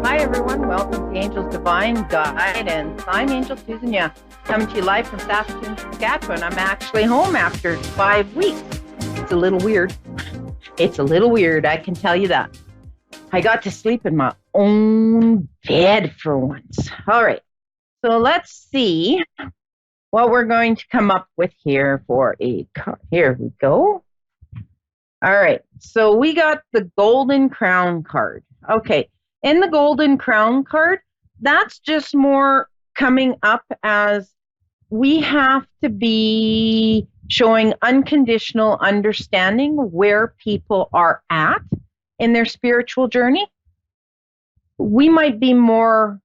Hi, everyone. Welcome to Angel's Divine Guidance. I'm Angel Tousignant, coming to you live from Saskatoon, Saskatchewan. I'm actually home after 5 weeks. It's a little weird. It's a little weird, I can tell you that. I got to sleep in my own bed for once. All right. So let's see what we're going to come up with here for a card. Here we go. All right. So we got the Golden Crown card. Okay. In the Golden Crown card, that's just more coming up as we have to be showing unconditional understanding where people are at in their spiritual journey. We might be more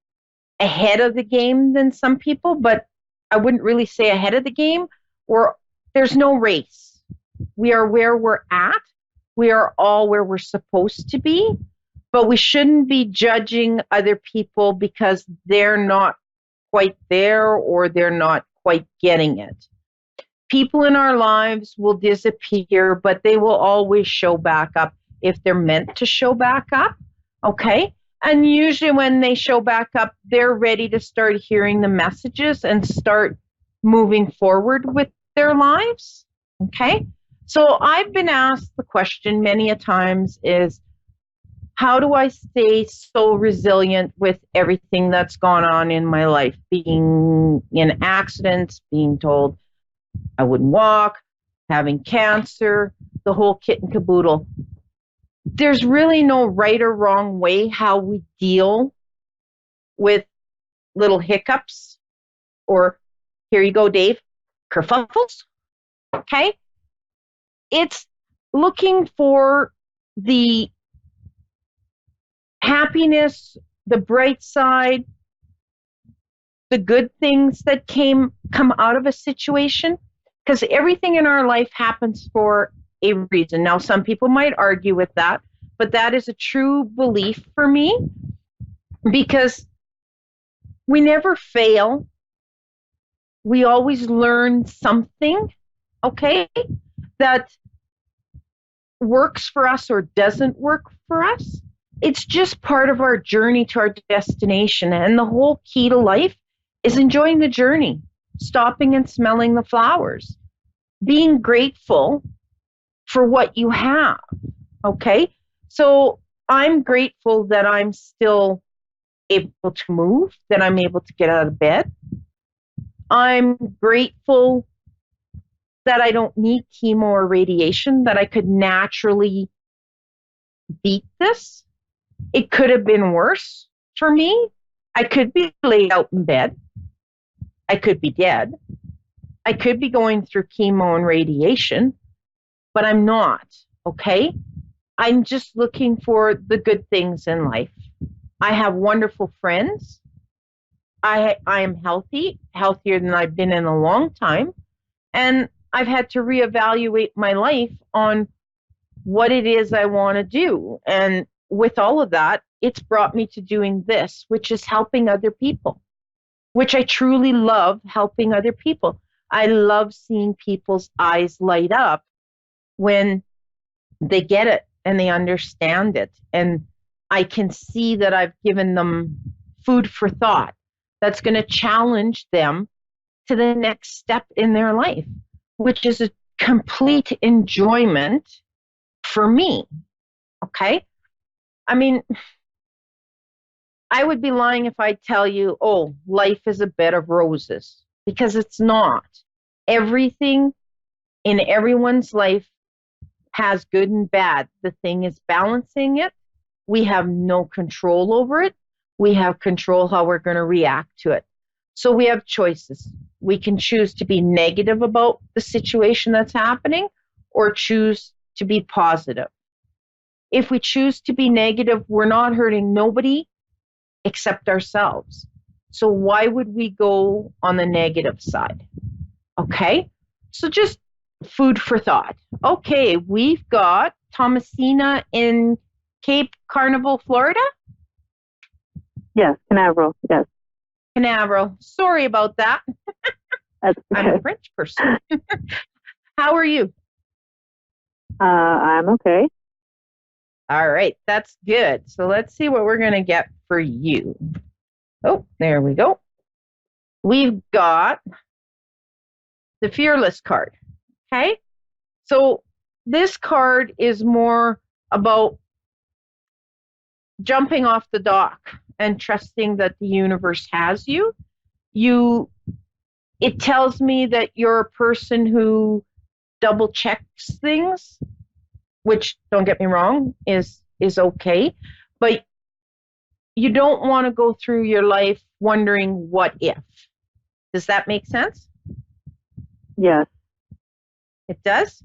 ahead of the game than some people, but I wouldn't really say ahead of the game. There's no race. We are where we're at. We are all where we're supposed to be. But we shouldn't be judging other people because they're not quite there or they're not quite getting it. People in our lives will disappear, but they will always show back up if they're meant to show back up, okay? And usually when they show back up, they're ready to start hearing the messages and start moving forward with their lives, okay? So I've been asked the question many a times is, how do I stay so resilient with everything that's gone on in my life? Being in accidents, being told I wouldn't walk, having cancer, the whole kit and caboodle. There's really no right or wrong way how we deal with little hiccups or, here you go, Dave, kerfuffles, okay? It's looking for the happiness, the bright side, the good things that come out of a situation, because everything in our life happens for a reason. Now, some people might argue with that, but that is a true belief for me, because we never fail. We always learn something, okay, that works for us or doesn't work for us. It's just part of our journey to our destination. And the whole key to life is enjoying the journey, stopping and smelling the flowers, being grateful for what you have. Okay. So I'm grateful that I'm still able to move, that I'm able to get out of bed. I'm grateful that I don't need chemo or radiation, that I could naturally beat this. It could have been worse for me. I could be laid out in bed. I could be dead. I could be going through chemo and radiation, but I'm not, okay? I'm just looking for the good things in life. I have wonderful friends. I am healthy, healthier than I've been in a long time. And I've had to reevaluate my life on what it is I want to do. And with all of that, it's brought me to doing this, which is helping other people, which I truly love, helping other people. I love seeing people's eyes light up when they get it and they understand it. And I can see that I've given them food for thought that's going to challenge them to the next step in their life, which is a complete enjoyment for me. Okay? I mean, I would be lying if I tell you, oh, life is a bed of roses, because it's not. Everything in everyone's life has good and bad. The thing is balancing it. We have no control over it. We have control how we're going to react to it. So we have choices. We can choose to be negative about the situation that's happening or choose to be positive. If we choose to be negative, we're not hurting nobody except ourselves. So why would we go on the negative side? Okay, so just food for thought. Okay, we've got Thomasina in Cape Canaveral, Florida. Yes, Canaveral, yes. Canaveral. Sorry about that. That's I'm a French person. How are you? I'm okay. All right, that's good. So let's see what we're going to get for you. Oh, there we go. We've got the Fearless card. Okay. So this card is more about jumping off the dock and trusting that the universe has you. It tells me that you're a person who double checks things, which, don't get me wrong, is okay, but you don't want to go through your life wondering what if. Does that make sense? Yes. It does?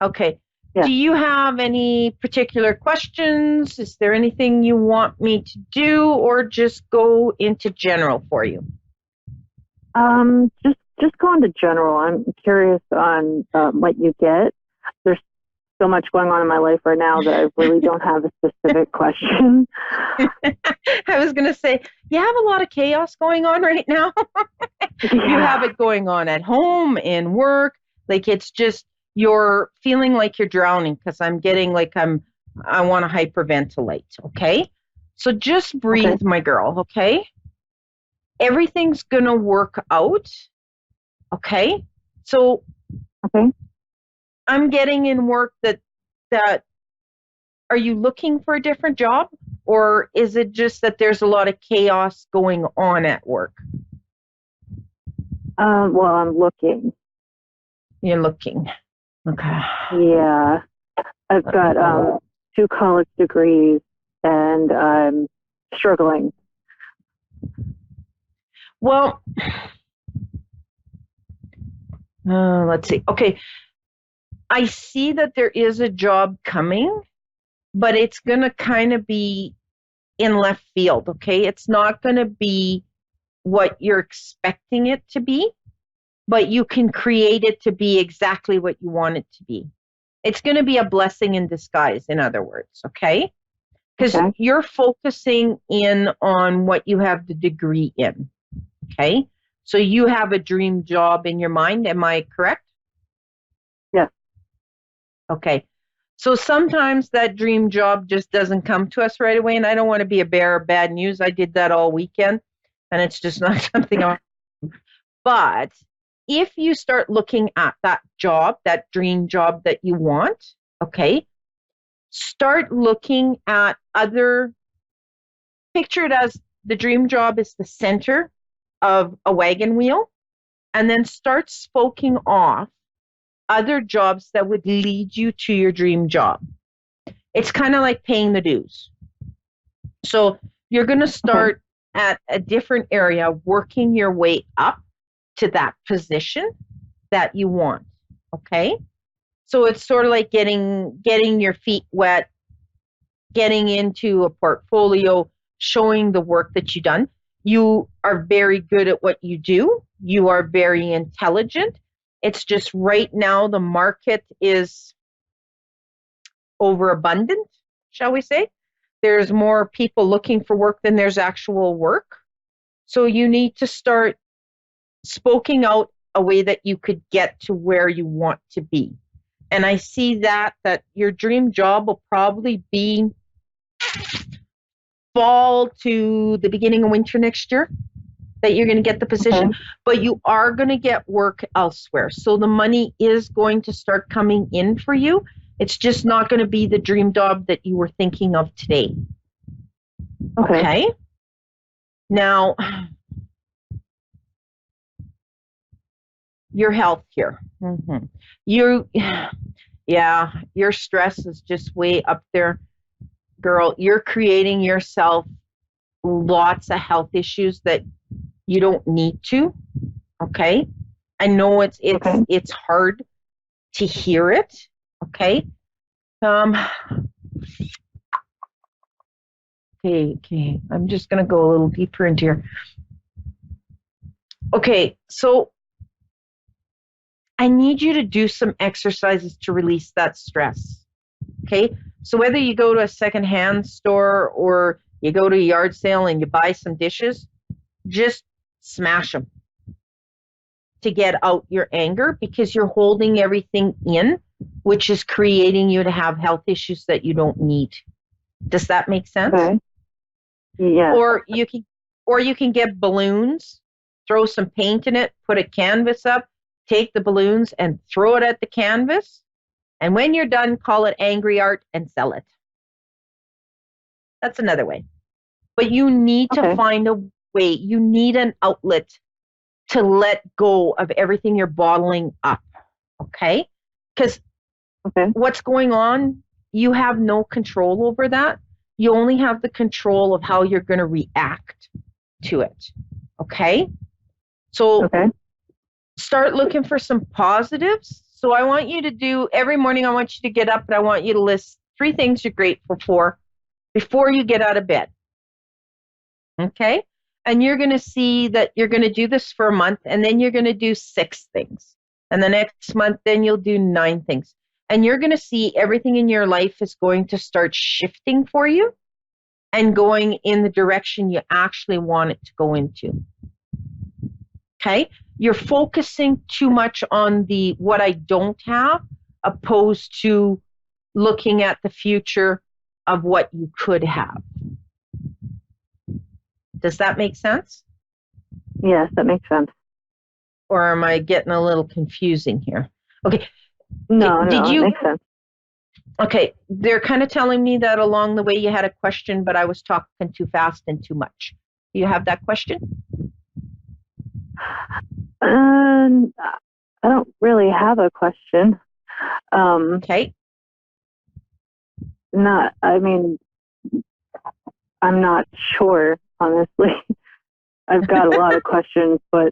Okay. Yeah. Do you have any particular questions? Is there anything you want me to do, or just go into general for you? Just go into general. I'm curious on what you get. There's so much going on in my life right now that I really don't have a specific question. I was going to say, you have a lot of chaos going on right now. You have it going on at home, in work. Like, it's just, you're feeling like you're drowning, because I'm getting like I want to hyperventilate. Okay. So just breathe, Okay. my girl. Okay. Everything's going to work out. Okay. So Okay. I'm getting in work that are you looking for a different job, or is it just that there's a lot of chaos going on at work? Well, I'm looking. You're looking. Okay. Yeah. I've got 2 college degrees and I'm struggling. Well, let's see. Okay. I see that there is a job coming, but it's going to kind of be in left field. Okay. It's not going to be what you're expecting it to be, but you can create it to be exactly what you want it to be. It's going to be a blessing in disguise, in other words. Okay. Because Okay. you're focusing in on what you have the degree in. Okay. So you have a dream job in your mind. Am I correct? Yes. Okay. So sometimes that dream job just doesn't come to us right away. And I don't want to be a bearer of bad news. I did that all weekend, and it's just not something I. But if you start looking at that job, that dream job that you want, okay, start looking at other, picture it as the dream job is the center of a wagon wheel, and then start spoking off other jobs that would lead you to your dream job. It's kind of like paying the dues. So you're going to start at a different area, working your way up to that position that you want. Okay. So it's sort of like getting your feet wet, getting into a portfolio, showing the work that you've done. You are very good at what you do. You are very intelligent. It's just right now the market is overabundant, shall we say. There's more people looking for work than there's actual work. So you need to start spoking out a way that you could get to where you want to be. And I see that your dream job will probably be fall to the beginning of winter next year, that you're going to get the position, but you are going to get work elsewhere. So the money is going to start coming in for you. It's just not going to be the dream job that you were thinking of today. Okay. Now, your health here. Mm-hmm. Your stress is just way up there. Girl, you're creating yourself lots of health issues that you don't need to. Okay. I know it's hard to hear it. Okay. Okay. I'm just gonna go a little deeper into here. Okay, so I need you to do some exercises to release that stress. Okay. So whether you go to a secondhand store or you go to a yard sale and you buy some dishes, just smash them to get out your anger, because you're holding everything in, which is creating you to have health issues that you don't need. Does that make sense? Okay. Yeah. Or you can get balloons, throw some paint in it, put a canvas up, take the balloons and throw it at the canvas. And when you're done, call it angry art and sell it. That's another way. But you need to Okay. find a way. You need an outlet to let go of everything you're bottling up. Okay? Because Okay. what's going on, you have no control over that. You only have the control of how you're going to react to it. Okay? So Okay. start looking for some positives. So I want you to do every morning, I want you to get up and I want you to list 3 things you're grateful for before you get out of bed. Okay? And you're going to see that you're going to do this for a month, and then you're going to do 6 things. And the next month, then you'll do 9 things. And you're going to see everything in your life is going to start shifting for you and going in the direction you actually want it to go into. Okay? You're focusing too much on the what I don't have, opposed to looking at the future of what you could have. Does that make sense? Yes, that makes sense. Or am I getting a little confusing here? Okay. No, Did it you? makes sense. Okay. They're kind of telling me that along the way you had a question, but I was talking too fast and too much. Do you have that question? I don't really have a question. Okay. I mean, I'm not sure, honestly. I've got a lot of questions, but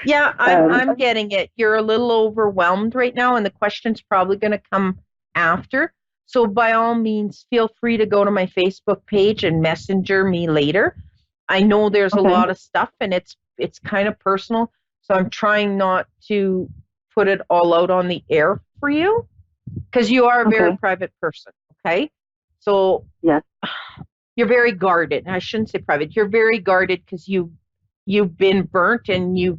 Yeah, I'm getting it. You're a little overwhelmed right now, and the question's probably going to come after. So by all means, feel free to go to my Facebook page and messenger me later. I know there's a Okay. lot of stuff, and it's kind of personal, so I'm trying not to put it all out on the air for you because you are a very Okay. private person. Okay, so Yes. you're very guarded. I shouldn't say private. You're very guarded because you've been burnt and you've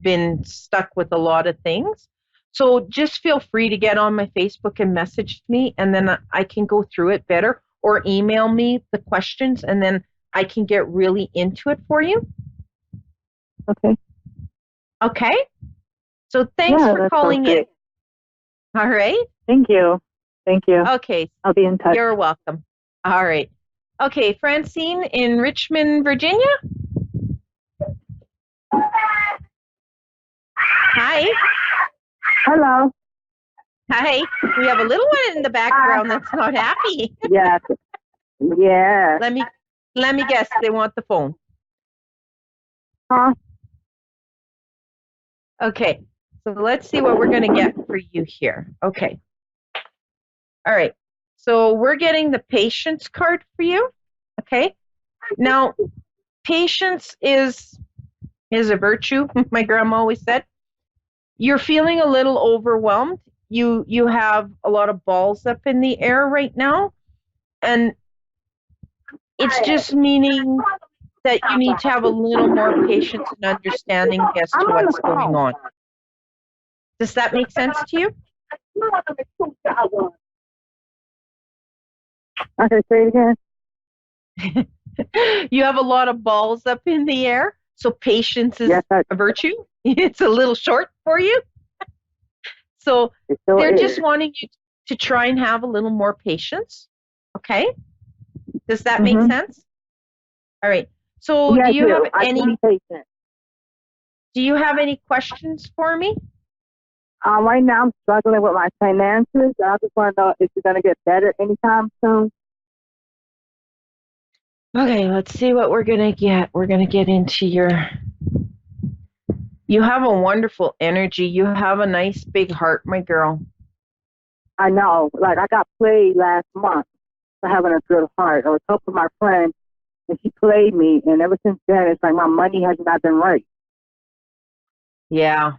been stuck with a lot of things. So just feel free to get on my Facebook and message me, and then I can go through it better, or email me the questions, and then I can get really into it for you. Okay. Okay? So thanks Yeah, for that sounds calling in. great. All right? Thank you. Thank you. Okay. I'll be in touch. You're welcome. All right. Okay, Francine in Richmond, Virginia. Hi. Hello. Hi. We have a little one in the background that's not happy. Yes. Yeah. Let me guess. They want the phone. Huh? Okay. So let's see what we're going to get for you here. Okay. All right. So we're getting the patience card for you. Okay. Now, patience is a virtue, my grandma always said. You're feeling a little overwhelmed. You have a lot of balls up in the air right now, and it's just meaning that you need to have a little more patience and understanding as to what's going on. Does that make sense to you? Okay, say it again. You have a lot of balls up in the air, so patience is Yes, a virtue. It's a little short for you. So they're just wanting you to try and have a little more patience. Okay? Does that make sense? All right. So Yeah, do you have any questions for me? right now I'm struggling with my finances. I just want to know if it's going to get better anytime soon. Okay, let's see what we're going to get. We're going to get into you have a wonderful energy. You have a nice big heart, my girl. I know. Like, I got played last month for having a good heart. I was helping my friend, and she played me, and ever since then, it's like my money has not been right. Yeah.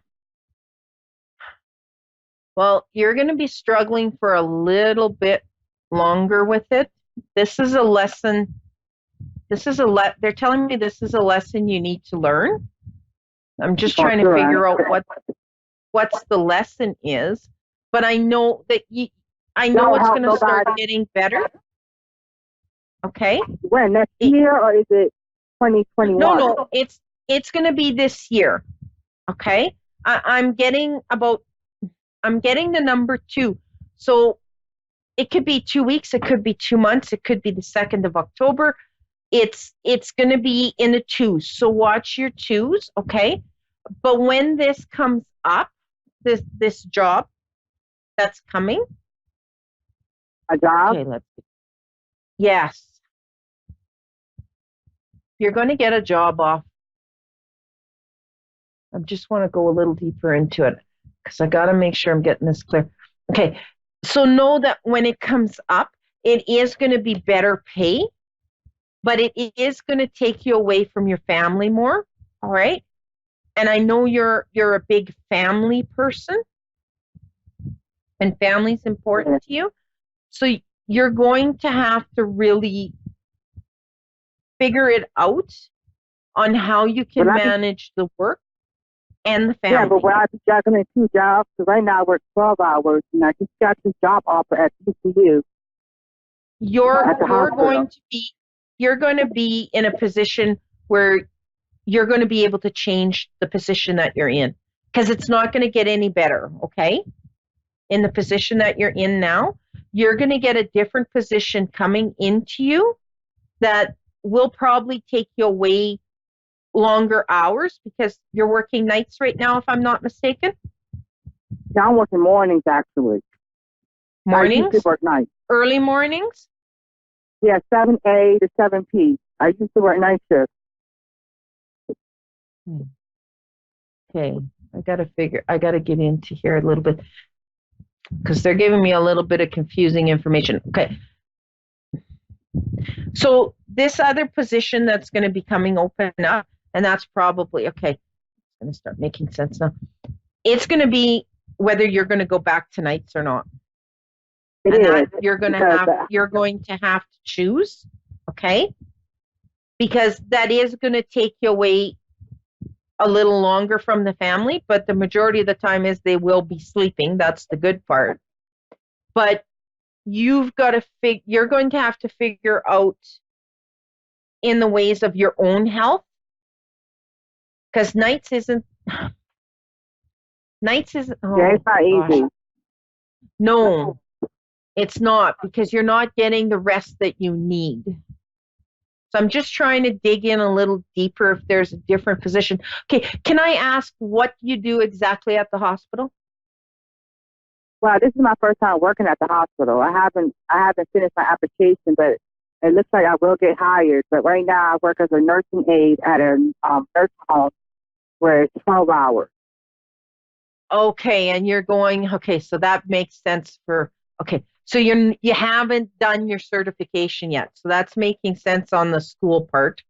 Well, you're going to be struggling for a little bit longer with it. This is a lesson. They're telling me this is a lesson you need to learn. I'm just trying to figure out what's the lesson is. But I know that I Y'all know it's help going to start nobody. getting better. Okay. When, next It, year, or is it no, 2021? no, it's going to be this year. Okay. I'm getting the number 2. So it could be 2 weeks, it could be 2 months, it could be the 2nd of October. It's going to be in the 2s. So watch your 2s, okay? But when this comes up, this job that's coming, A job? okay, yes, you're going to get a job off. I just want to go a little deeper into it because I got to make sure I'm getting this clear. Okay, so know that when it comes up, it is going to be better pay, but it is going to take you away from your family more. All right. And I know you're a big family person, and family's important to you. So you're going to have to really figure it out on how you can manage the work and the family. Yeah, but when I be juggling 2 jobs, because right now I work 12 hours, and I just got this job offer at TCU. You're going to be in a position where you're going to be able to change the position that you're in, because it's not going to get any better, okay? In the position that you're in now, you're going to get a different position coming into you that will probably take you away longer hours, because you're working nights right now, if I'm not mistaken. Yeah, I'm working mornings, actually. Mornings? I used to work nights. Early mornings? Yeah, 7A to 7P. I used to work night shift. Okay, I got to get into here a little bit, because they're giving me a little bit of confusing information. Okay. So this other position that's going to be coming open up, and that's probably, okay, it's going to start making sense now. It's going to be whether you're going to go back to nights or not. You're going to have to choose, okay? Because that is going to take you away a little longer from the family, but the majority of the time is they will be sleeping. That's the good part. But you're going to have to figure out in the ways of your own health, because nights isn't. Oh, yeah, it's not easy. No, it's not, because you're not getting the rest that you need. So I'm just trying to dig in a little deeper if there's a different position. Okay, can I ask what you do exactly at the hospital? Well, this is my first time working at the hospital. I haven't finished my application, but it looks like I will get hired. But right now, I work as a nursing aide at a nursing home where it's 12 hours. Okay, and you're going. Okay, so that makes sense for. Okay, so you haven't done your certification yet, so that's making sense on the school part.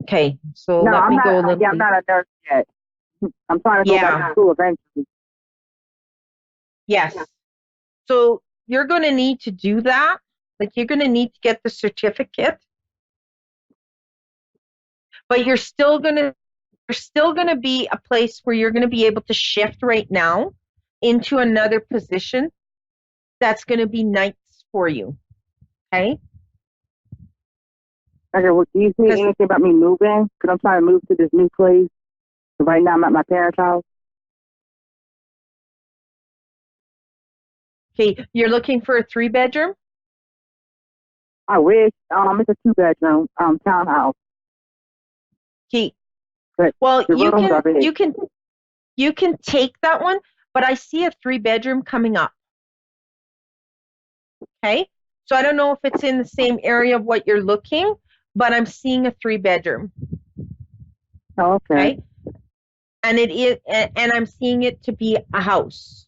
Okay, so no, let me go a little. Yeah, I'm not a nurse yet. I'm trying to go back to school eventually. Yes. So you're going to need to do that. Like, you're going to need to get the certificate, but you're still going to be a place where you're going to be able to shift right now into another position that's going to be nights for you. Okay. Okay, well, do you see anything about me moving? Because I'm trying to move to this new place. So right now I'm at my parents' house. Okay, you're looking for a 3-bedroom? I wish. It's a 2-bedroom townhouse. Okay. But well, you can take that one, but I see a 3-bedroom coming up. Okay. So I don't know if it's in the same area of what you're looking, but I'm seeing a 3-bedroom. Oh, okay. And it is, and I'm seeing it to be a house.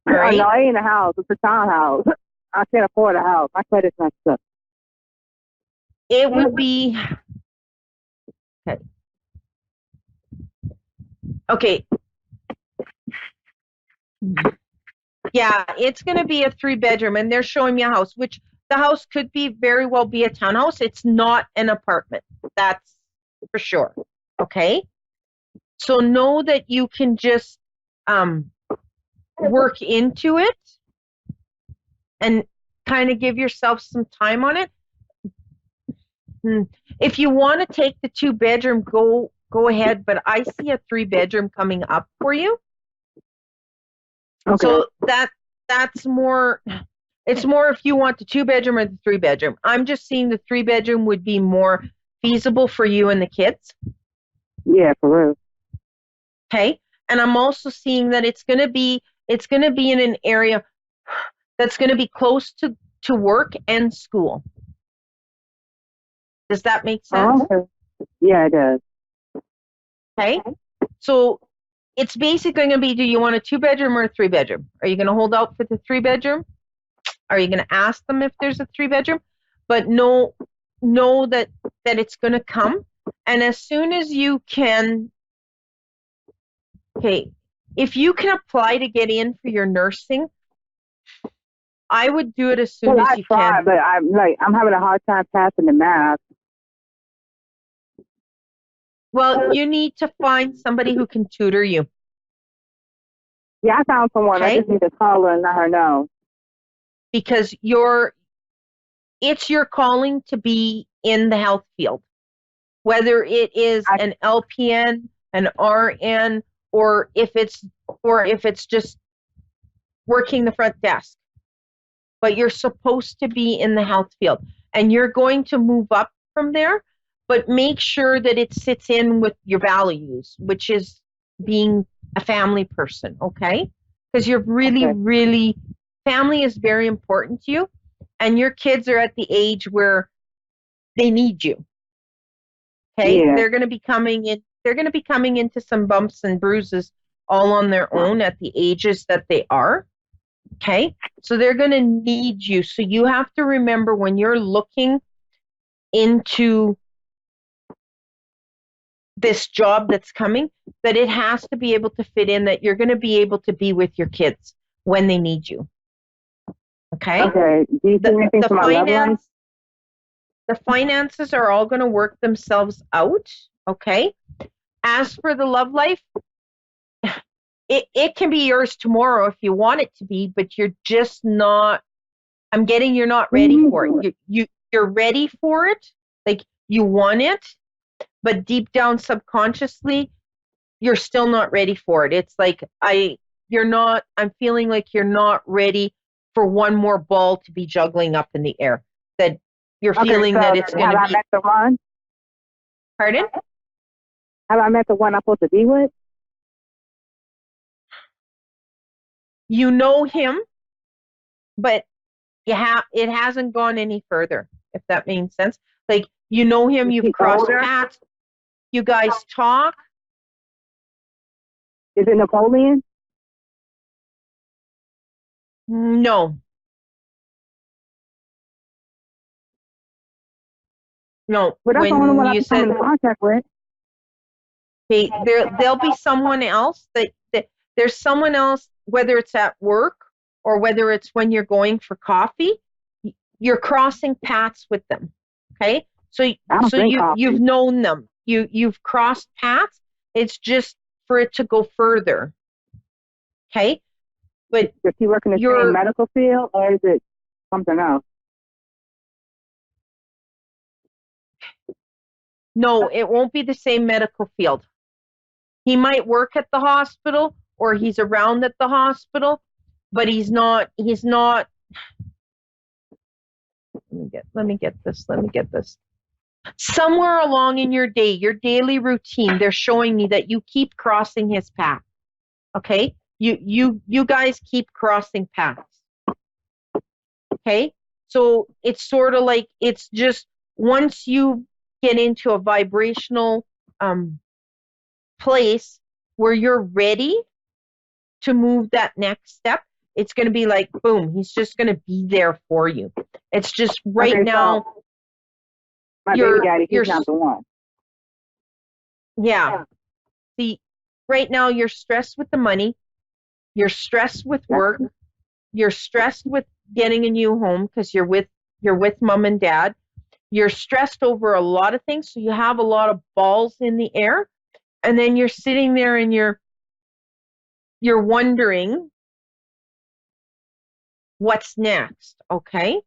All right? No, it ain't a house. It's a townhouse. I can't afford a house. My credit's not stuff. It would be okay. Okay. Yeah, it's going to be a 3-bedroom, and they're showing me a house, which the house could be very well be a townhouse. It's not an apartment. That's for sure. Okay. So know that you can just work into it. and kind of give yourself some time on it. If you want to take the 2-bedroom, go ahead, but I see a 3-bedroom coming up for you. Okay. So that's more, it's more if you want the 2-bedroom or the 3-bedroom. I'm just seeing the 3-bedroom would be more feasible for you and the kids. Yeah, for real. Okay. And I'm also seeing that it's going to be in an area that's going to be close to work and school. Does that make sense? Oh, okay. Yeah, it does. Okay. So it's basically going to be, do you want a 2-bedroom or a 3-bedroom? Are you going to hold out for the 3-bedroom? Are you going to ask them if there's a 3-bedroom? But know that it's going to come. And as soon as you can, okay, if you can apply to get in for your nursing, I would do it as soon as you can. But I'm having a hard time passing the math. Well, you need to find somebody who can tutor you. Yeah, I found someone. Okay? I just need to call her and let her know. Because it's your calling to be in the health field, whether it is an LPN, an RN, or if it's just working the front desk. But you're supposed to be in the health field, and you're going to move up from there, but make sure that it sits in with your values, which is being a family person, okay? Because you're really, family is very important to you, and your kids are at the age where they need you. Okay? Yeah. They're going to be coming into some bumps and bruises all on their own at the ages that they are. Okay? So they're going to need you. So you have to remember when you're looking into this job that's coming, that it has to be able to fit in, that you're going to be able to be with your kids when they need you. Okay? Okay. Do you see anything from my loved ones? The finances are all going to work themselves out. Okay? As for the love life, it can be yours tomorrow if you want it to be, but you're just not, I'm getting you're not ready for it. You're ready for it, like you want it, but deep down subconsciously, you're still not ready for it. It's like I'm feeling like you're not ready for one more ball to be juggling up in the air. That you're feeling that it's going to be. Have I met the one? Pardon? Have I met the one I'm supposed to be with? You know him, but it hasn't gone any further, if that makes sense. Like, you know him, you've crossed paths, you guys talk. Is it Napoleon? No. No. But that's the only one you I'm said in contact with. Okay, there'll be someone else that there's someone else, whether it's at work or whether it's when you're going for coffee, you're crossing paths with them. Okay, so you've known them, you've crossed paths. It's just for it to go further. Okay, but does he work in the same medical field, or is it something else? No, it won't be the same medical field. He might work at the hospital or he's around at the hospital, but he's not. Let me get this. Somewhere along in your day, your daily routine, they're showing me that you keep crossing his path. Okay? You guys keep crossing paths. Okay? So it's sort of like, it's just once you get into a vibrational place where you're ready to move that next step, it's going to be like, boom, he's just going to be there for you. It's just now. So my baby daddy, he's not the one. Yeah. See, right now you're stressed with the money. You're stressed with work. You're stressed with getting a new home because you're with mom and dad. You're stressed over a lot of things. So you have a lot of balls in the air. And then you're sitting there and you're wondering, What's next? Okay.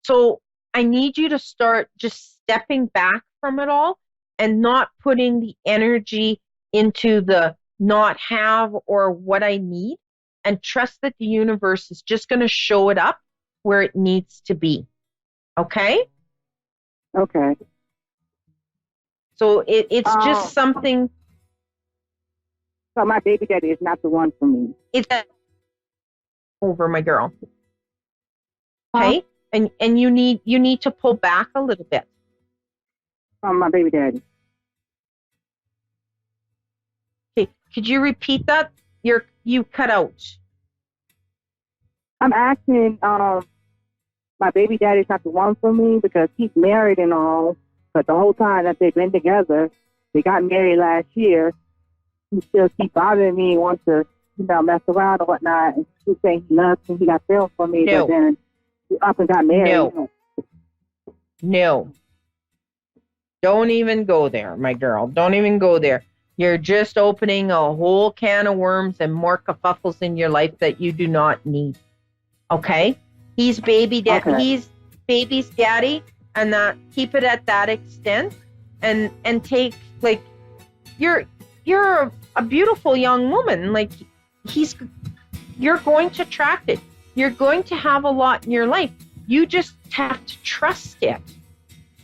So I need you to start just stepping back from it all and not putting the energy into the not have or what I need, and trust that the universe is just going to show it up where it needs to be. Okay. Okay. So it's just something. So my baby daddy is not the one for me. It's over, my girl. Huh? Okay. And you need to pull back a little bit. My baby daddy. Okay. Could you repeat that? You cut out. I'm asking, my baby daddy's not the one for me because he's married and all, but the whole time that they've been together, they got married last year, he still keeps bothering me and wants to, mess around and whatnot. And he's saying he loves me, he got feelings for me, No. but then he up and got married. No. Don't even go there, my girl. Don't even go there. You're just opening a whole can of worms and more kerfuffles in your life that you do not need. Okay? He's baby's daddy, and that keep it at that extent, and take, like, you're a beautiful young woman. Like, you're going to attract it. You're going to have a lot in your life. You just have to trust it.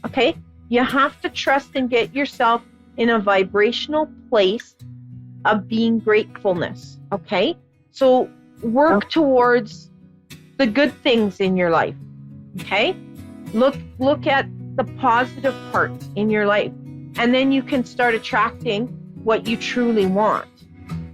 Okay? You have to trust and get yourself in a vibrational place of being gratefulness. Okay? So work towards the good things in your life. Okay? Look at the positive parts in your life, and then you can start attracting what you truly want.